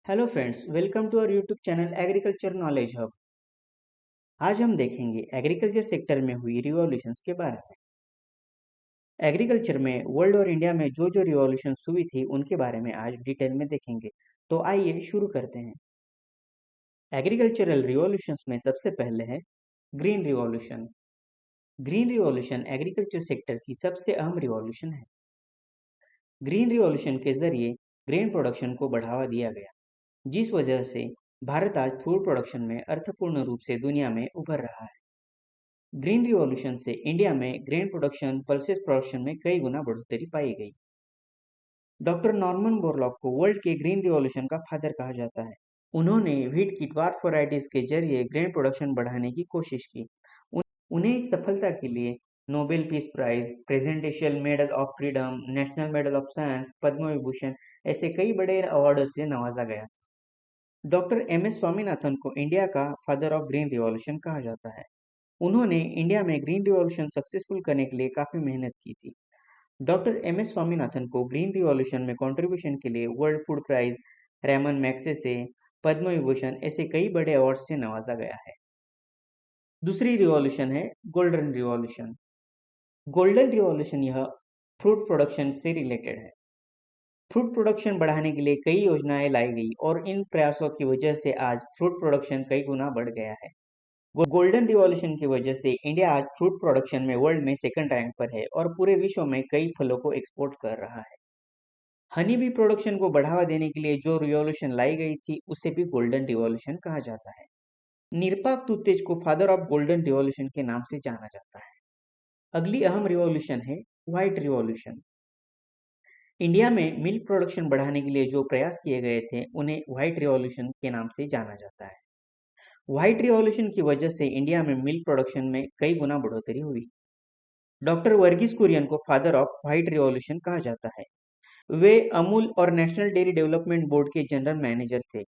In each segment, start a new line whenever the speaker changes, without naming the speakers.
Hello friends, welcome to our YouTube channel agriculture knowledge hub. आज हम देखेंगे agriculture sector में हुई रिवॉल्यूशंस के बारे में। एग्रीकल्चर में वर्ल्ड और इंडिया में जो जो रिवॉल्यूशंस हुई थी उनके बारे में आज डिटेल में देखेंगे। तो आइए शुरू करते हैं। एग्रीकल्चरल रिवॉल्यूशंस में सबसे पहले है green revolution. Green revolution agriculture sector की सबसे अहम रिवॉल्यूशन है। ग्रीन रिवॉल्यूशन के जरिए ग्रेन प्रोडक्शन को बढ़ावा दिया गया, जिस वजह से भारत आज फूड प्रोडक्शन में अर्थपूर्ण रूप से दुनिया में उभर रहा है। ग्रीन रिवॉल्यूशन से इंडिया में ग्रेन प्रोडक्शन पल्सेस प्रोडक्शन में कई गुना बढ़ोतरी पाई गई। डॉक्टर नॉर्मन बोरलॉग को वर्ल्ड के ग्रीन रिवॉल्यूशन का फादर कहा जाता है। उन्होंने व्हीट की ड्वार्फ वैरायटीज के जरिए ग्रेन प्रोडक्शन बढ़ाने की कोशिश की। उन्हें इस सफलता के लिए Nobel Peace Prize, Presidential Medal of Freedom, National Medal of Science, Padma Vibhushan ऐसे कई बड़े अवार्डों से नवाजा गया। डॉक्टर एम एस स्वामीनाथन को इंडिया का फादर ऑफ ग्रीन रिवॉल्यूशन कहा जाता है। उन्होंने इंडिया में ग्रीन रिवॉल्यूशन सक्सेसफुल करने के लिए काफी मेहनत की थी। डॉक्टर एम एस स्वामीनाथन को ग्रीन रिवॉल्यूशन में कंट्रीब्यूशन के लिए World Food Prize, Ramon Magsaysay, Padma Vibhushan ऐसे कई बड़े अवार्ड से नवाजा गया है। दूसरी रिवॉल्यूशन है गोल्डन रिवॉल्यूशन। गोल्डन रिवॉल्यूशन यह फ्रूट प्रोडक्शन से रिलेटेड है। फ्रूट प्रोडक्शन बढ़ाने के लिए कई योजनाएं लाई गई और इन प्रयासों की वजह से आज फ्रूट प्रोडक्शन कई गुना बढ़ गया है। गोल्डन रिवॉल्यूशन की वजह से इंडिया आज फ्रूट प्रोडक्शन में वर्ल्ड में सेकंड रैंक पर है और पूरे विश्व में कई फलों को एक्सपोर्ट कर रहा है। हनी बी प्रोडक्शन को बढ़ावा देने के लिए जो रिवॉल्यूशन लाई गई थी उसे भी गोल्डन रिवॉल्यूशन कहा जाता है। निरपाक तुतेज को फादर ऑफ गोल्डन रिवॉल्यूशन के नाम से जाना जाता है। अगली अहम रिवॉल्यूशन है व्हाइट रिवॉल्यूशन। इंडिया में मिल्क प्रोडक्शन बढ़ाने के लिए जो प्रयास किए गए थे उन्हें व्हाइट रिवॉल्यूशन के नाम से जाना जाता है। व्हाइट रिवॉल्यूशन की वजह से इंडिया में मिल्क प्रोडक्शन में कई गुना बढ़ोतरी हुई। डॉक्टर वर्गीस कुरियन को फादर ऑफ व्हाइट रिवॉल्यूशन कहा जाता है। वे अमूल और नेशनल डेयरी डेवलपमेंट बोर्ड के जनरल मैनेजर थे।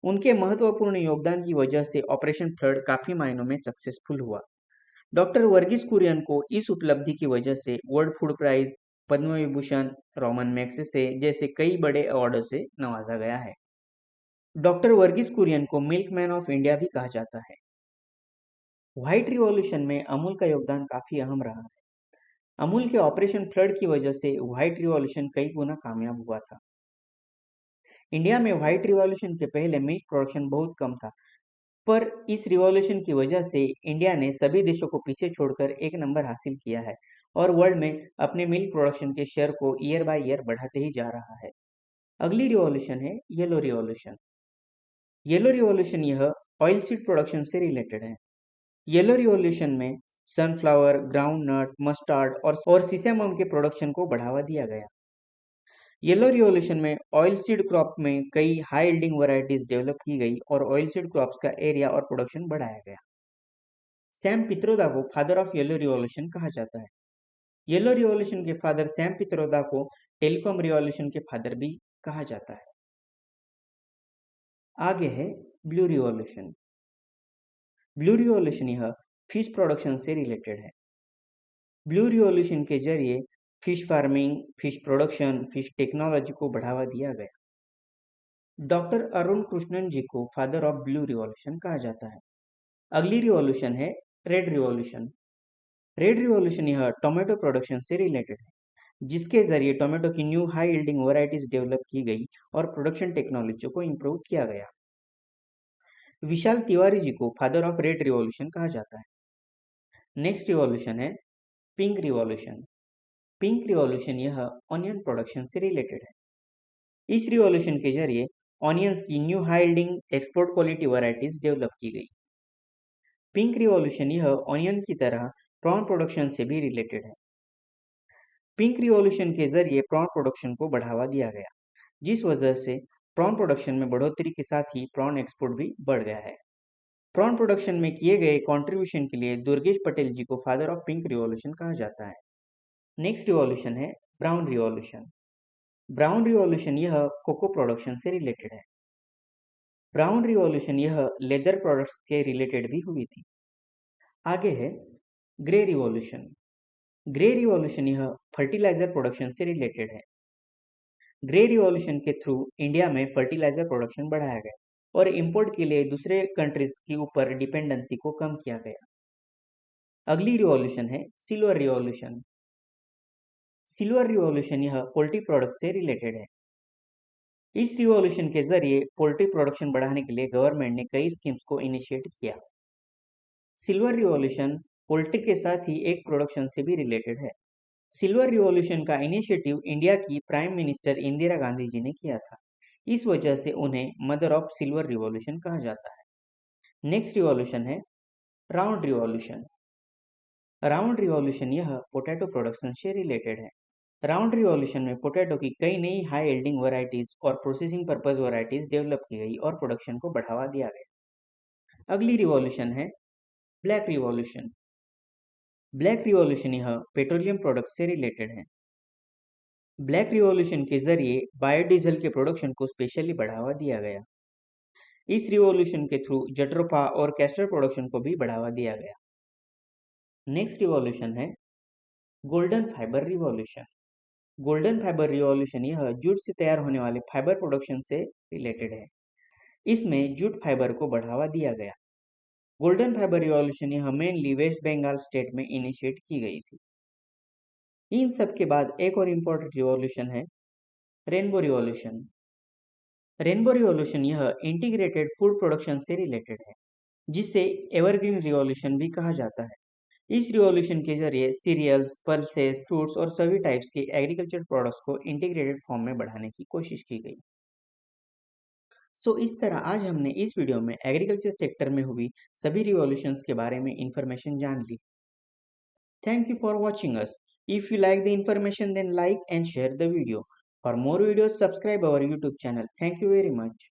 उनके महत्वपूर्ण योगदान की वजह से ऑपरेशन फ्लड काफी मायनों में सक्सेसफुल हुआ। डॉक्टर वर्गीस कुरियन को इस उपलब्धि की वजह से world Food prize, Padma Vibhushan, Roman Magsaysay जैसे कई बड़े अवार्डों से नवाजा गया है। डॉक्टर वर्गीस कुरियन को मिल्कमैन ऑफ इंडिया भी कहा जाता है। व्हाइट रिवॉल्यूशन में अमूल का योगदान काफी अहम रहा है। अमूल के ऑपरेशन फ्लड की वजह से व्हाइट रिवॉल्यूशन कई गुना कामयाब हुआ था। इंडिया में व्हाइट रिवॉल्यूशन के पहले मिल्क प्रोडक्शन बहुत कम था, पर इस रिवॉल्यूशन की वजह से इंडिया ने सभी देशों को पीछे छोड़कर एक नंबर हासिल किया है और वर्ल्ड में अपने मिल्क प्रोडक्शन के शेयर को ईयर बाय ईयर बढ़ाते ही जा रहा है। अगली रिवॉल्यूशन है येलो रिवॉल्यूशन। येलो रिवॉल्यूशन यह ऑयल सीड प्रोडक्शन से रिलेटेड है। येलो रिवॉल्यूशन में सनफ्लावर, ग्राउंड नट, मस्टर्ड और सिसमम के प्रोडक्शन को बढ़ावा दिया गया। येलो रिवॉल्यूशन में ऑयल सीड क्रॉप में कई हाई यील्डिंग वैरायटीज डेवलप की गई और ऑयल सीड क्रॉप्स का एरिया और प्रोडक्शन बढ़ाया गया। सैम पित्रोदा को फादर ऑफ येलो रिवॉल्यूशन कहा जाता है। येलो रिवॉल्यूशन के फादर सैम पित्रोदा को टेलीकॉम रिवॉल्यूशन के फादर भी कहा जाता है। आगे है ब्लू रिवॉल्यूशन। ब्लू रिवॉल्यूशन यह फिश प्रोडक्शन से रिलेटेड है। ब्लू रिवॉल्यूशन के जरिए fish farming, fish production, fish technology को बढ़ावा दिया गया। डॉक्टर अरुण कृष्णन जी को फादर ऑफ ब्लू रिवॉल्यूशन कहा जाता है। अगली रिवॉल्यूशन है रेड रिवॉल्यूशन। रेड रिवॉल्यूशन यह टोमेटो प्रोडक्शन से रिलेटेड है, जिसके जरिए टोमेटो की new high yielding varieties develop की गई और प्रोडक्शन टेक्नोलॉजी को इंप्रूव किया गया। विशाल तिवारी जी को फादर ऑफ रेड रिवॉल्यूशन कहा जाता है। नेक्स्ट रिवॉल्यूशन है पिंक रिवॉल्यूशन। पिंक रिवॉल्यूशन यह ऑनियन प्रोडक्शन से रिलेटेड है। इस रिवॉल्यूशन के जरिए ऑनियंस की new high yielding export quality varieties develop की गई। पिंक रिवॉल्यूशन यह ऑनियन की तरह प्रॉन प्रोडक्शन से भी रिलेटेड है। पिंक रिवॉल्यूशन के जरिए प्रॉन प्रोडक्शन को बढ़ावा दिया गया, जिस वजह से प्रॉन प्रोडक्शन में बढ़ोतरी के साथ ही प्रॉन एक्सपोर्ट भी बढ़ गया है। प्रॉन प्रोडक्शन में किए गए कंट्रीब्यूशन के लिए दुर्गेश पटेल जी को फादर ऑफ पिंक रिवॉल्यूशन कहा जाता है। नेक्स्ट रिवॉल्यूशन है ब्राउन रिवॉल्यूशन। ब्राउन रिवॉल्यूशन यह कोको प्रोडक्शन से रिलेटेड है। ब्राउन रिवॉल्यूशन यह लेदर प्रोडक्ट्स के रिलेटेड भी हुई थी। आगे है ग्रे रिवॉल्यूशन। ग्रे रिवॉल्यूशन यह फर्टिलाइजर प्रोडक्शन से रिलेटेड है। ग्रे रिवॉल्यूशन के थ्रू इंडिया में फर्टिलाइजर प्रोडक्शन बढ़ाया गया और इंपोर्ट के लिए दूसरे कंट्रीज के ऊपर डिपेंडेंसी को कम किया गया। अगली रिवॉल्यूशन है सिल्वर रिवॉल्यूशन। सिल्वर रिवॉल्यूशन यह पोल्ट्री प्रोडक्ट से रिलेटेड है। इस रिवॉल्यूशन के जरिए पोल्ट्री प्रोडक्शन बढ़ाने के लिए गवर्नमेंट ने कई स्कीम्स को इनिशिएट किया। सिल्वर रिवॉल्यूशन पोल्ट्री के साथ ही एक प्रोडक्शन से भी रिलेटेड है। सिल्वर रिवॉल्यूशन का इनिशिएटिव इंडिया की प्राइम मिनिस्टर इंदिरा गांधी जी ने किया था। इस वजह से उन्हें मदर ऑफ सिल्वर रिवॉल्यूशन कहा जाता है। नेक्स्ट रिवॉल्यूशन है राउंड रिवॉल्यूशन। राउंड रिवॉल्यूशन यह पोटैटो प्रोडक्शन से रिलेटेड है। राउंड रिवॉल्यूशन में पोटैटो की कई नई हाई यील्डिंग वैरायटीज और प्रोसेसिंग पर्पज वैरायटीज डेवलप की गई और प्रोडक्शन को बढ़ावा दिया गया। अगली रिवॉल्यूशन है ब्लैक रिवॉल्यूशन। ब्लैक रिवॉल्यूशन यह पेट्रोलियम प्रोडक्ट से रिलेटेड है। ब्लैक रिवॉल्यूशन के जरिए बायोडीजल के प्रोडक्शन को स्पेशली बढ़ावा दिया गया। इस रिवॉल्यूशन के थ्रू जट्रोफा और कैस्टर प्रोडक्शन को भी बढ़ावा दिया गया। नेक्स्ट रिवॉल्यूशन है golden fibre revolution. Golden fibre revolution यह जूट से तैयार होने वाले फाइबर प्रोडक्शन से रिलेटेड है। इसमें जूट फाइबर को बढ़ावा दिया गया। गोल्डन फाइबर रिवॉल्यूशन यह मेनली वेस्ट बंगाल स्टेट में इनिशिएट की गई थी। इन सब के बाद एक और इम्पोर्टेंट रिवॉल्यूशन है रेनबो रिवॉल्यूशन। रेनबो रिवॉल्यूशन यह इंटीग्रेटेड फूड प्रोडक्शन से रिलेटेड है, जिसे एवरग्रीन रिवॉल्यूशन भी कहा जाता है। इस रिवॉल्यूशन के जरिए सीरियल्स, पल्सेस, फ्रूट्स और सभी टाइप्स के एग्रीकल्चर प्रोडक्ट्स को इंटीग्रेटेड फॉर्म में बढ़ाने की कोशिश की गई। इस तरह आज हमने इस वीडियो में एग्रीकल्चर सेक्टर में हुई सभी रिवॉल्यूशंस के बारे में इंफॉर्मेशन जान ली। Thank you for watching us. If you like the information, then like and share the video. For more videos, subscribe our YouTube channel. Thank you very much.